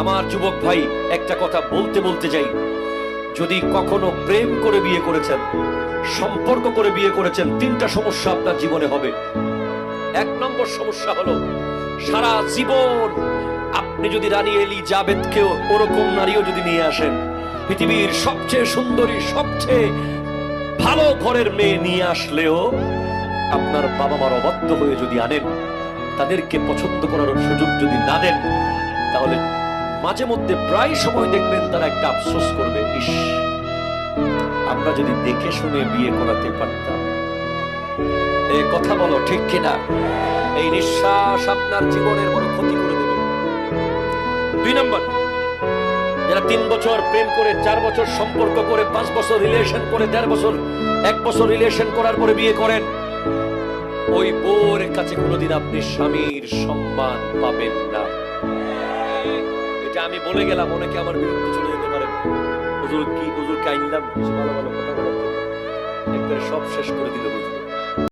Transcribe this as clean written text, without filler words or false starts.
আমার যুবক ভাই, একটা কথা বলতে বলতে যাই, যদি কখনো প্রেম করে বিয়ে করেছেন, সম্পর্ক করে বিয়ে করেছেন, তিনটা সমস্যা আপনার জীবনে হবে। এক নম্বর সমস্যা হলো, সারা জীবন আপনি যদি রানী এলিজাবেথকেও ওরকম নারীও যদি নিয়ে আসেন, পৃথিবীর সবচেয়ে সুন্দরী, সবচেয়ে ভালো ঘরের মেয়ে নিয়ে আসলেও আপনার বাবা মার অবাধ্য হয়ে যদি আনেন, তাদেরকে পছন্দ করার সুযোগ যদি না দেন, তাহলে মাঝে মধ্যে প্রায় সময় দেখবেন তারা একটা আফসোস করবে, ইস, আমরা যদি দেখে শুনে বিয়ে করাতে পারতাম। এই কথা বলো ঠিক কিনা? এই নিঃশ্বাস আপনার জীবনের বড় ক্ষতি করে দেবে। 2 নম্বর, যারা 3 বছর প্রেম করে, 4 বছর সম্পর্ক করে, 5 বছর রিলেশন করে, 1.5 বছর, 1 বছর রিলেশন করার পরে বিয়ে করেন, ওই বউয়ের কাছে কোনোদিন আপনি স্বামীর সম্মান পাবেন না। এটা আমি বলে গেলাম, অনেকে আমার বিরুদ্ধে চলে যেতে পারেন। হুজুর কি, হুজুরকে আইনলাম ভালো ভালো কথা বলার জন্য, একবারে সব শেষ করে দিল হুজুর।